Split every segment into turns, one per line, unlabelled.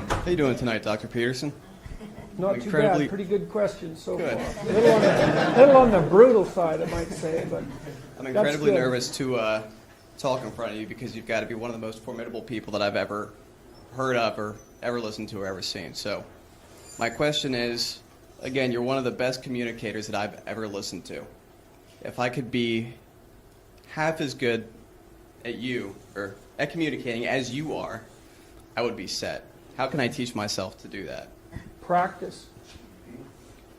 How you doing tonight, Dr. Peterson?
Not too bad. Pretty good questions so
Good.
far. A little on the brutal side, I might say, but
I'm incredibly nervous to talk in front of you because you've got to be one of the most formidable people that I've ever heard of or ever listened to or ever seen. So my question is, again, you're one of the best communicators that I've ever listened to. If I could be half as good at you or at communicating as you are, I would be set. How can I teach myself to do that?
Practice.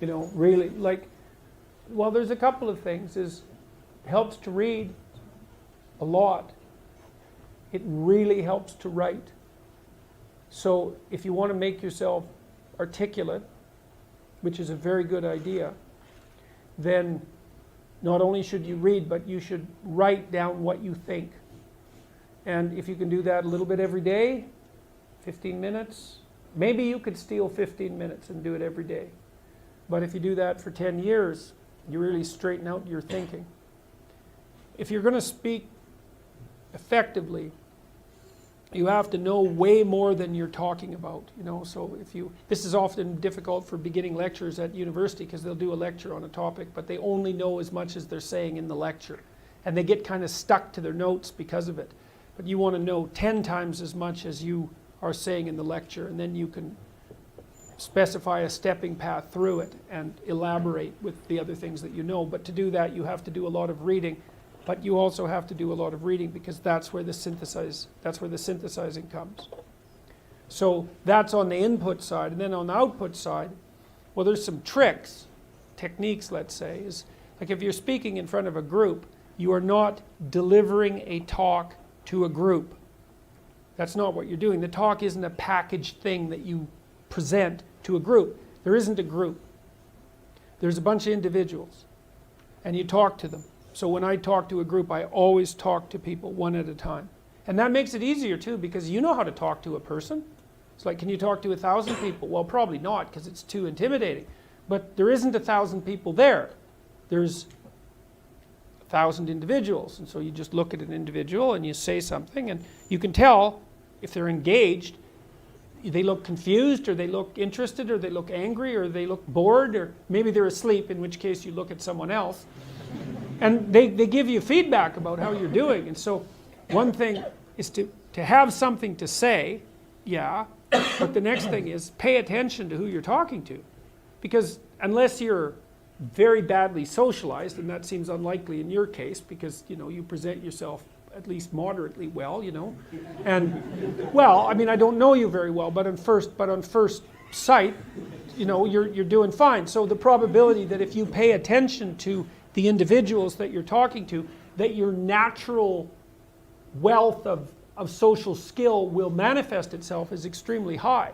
You know, really, well, there's a couple of things. It helps to read a lot. It really helps to write. So if you want to make yourself articulate, which is a very good idea, then not only should you read, but you should write down what you think. And if you can do that a little bit every day, 15 minutes, maybe you could steal 15 minutes and do it every day. But if you do that for 10 years, you really straighten out your thinking. If you're going to speak effectively, you have to know way more than you're talking about. You know, so this is often difficult for beginning lecturers at university because they'll do a lecture on a topic, but they only know as much as they're saying in the lecture. And they get kind of stuck to their notes because of it. But you want to know 10 times as much as you are saying in the lecture, and then you can specify a stepping path through it and elaborate with the other things that you know. But to do that, you have to do a lot of reading. But you also have to do a lot of reading because that's where the synthesizing comes. So that's on the input side. And then on the output side, well, there's some techniques, let's say, is like if you're speaking in front of a group, you are not delivering a talk to a group. That's not what you're doing. The talk isn't a packaged thing that you present to a group. There isn't a group. There's a bunch of individuals, and you talk to them. So when I talk to a group, I always talk to people one at a time. And that makes it easier too, because you know how to talk to a person. It's like, can you talk to 1,000 people? Well, probably not, because it's too intimidating. But there isn't 1,000 people there. There's 1,000 individuals. And so you just look at an individual and you say something, and you can tell if they're engaged. They look confused, or they look interested, or they look angry, or they look bored, or maybe they're asleep, in which case you look at someone else. And they give you feedback about how you're doing. And so one thing is to have something to say, yeah, but the next thing is pay attention to who you're talking to. Because unless you're very badly socialized, and that seems unlikely in your case because, you know, you present yourself at least moderately well, you know. And, well, I mean, I don't know you very well, but on first sight, you know, you're doing fine. So the probability that if you pay attention to the individuals that you're talking to, that your natural wealth of social skill will manifest itself is extremely high.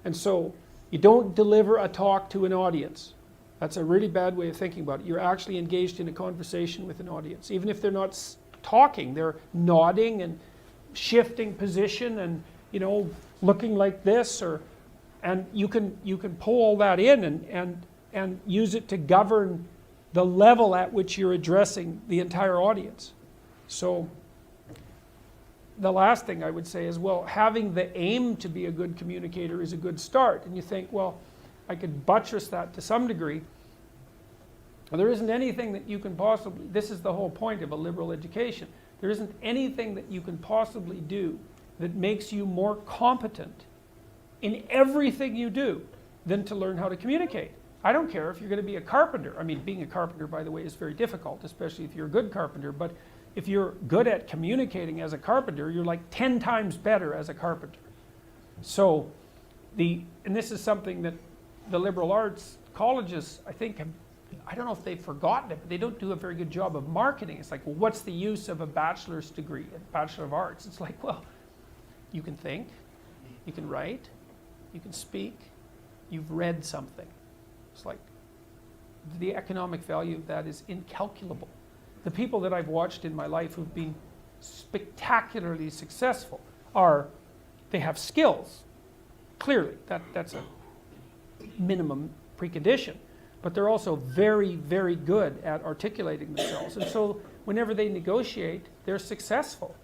And so you don't deliver a talk to an audience. That's a really bad way of thinking about it. You're actually engaged in a conversation with an audience. Even if they're not talking, they're nodding and shifting position and, you know, looking like this, and you can pull all that in and use it to govern the level at which you're addressing the entire audience. So the last thing I would say is, well, having the aim to be a good communicator is a good start. And you think, well, I could buttress that to some degree. Well, there isn't anything that you can possibly, this is the whole point of a liberal education, there isn't anything that you can possibly do that makes you more competent in everything you do than to learn how to communicate. I don't care if you're going to be a carpenter. I mean, being a carpenter, by the way, is very difficult, especially if you're a good carpenter. But if you're good at communicating as a carpenter, you're like 10 times better as a carpenter. So, and this is something that the liberal arts colleges, I think, I don't know if they've forgotten it, but they don't do a very good job of marketing. It's like, well, what's the use of a bachelor's degree, a Bachelor of Arts? It's like, well, you can think, you can write, you can speak, you've read something. It's like the economic value of that is incalculable. The people that I've watched in my life who've been spectacularly successful they have skills. Clearly, that's a minimum precondition. But they're also very, very good at articulating themselves. And so whenever they negotiate, they're successful.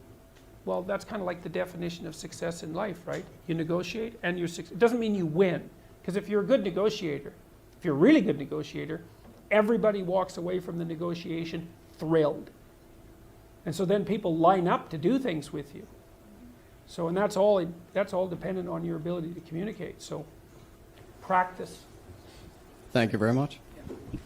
Well, that's kind of like the definition of success in life, right? You negotiate and you're it doesn't mean you win. Because if you're a good negotiator, if you're a really good negotiator, everybody walks away from the negotiation thrilled. And so then people line up to do things with you. So, and that's all dependent on your ability to communicate. So practice.
Thank you very much.
Yeah.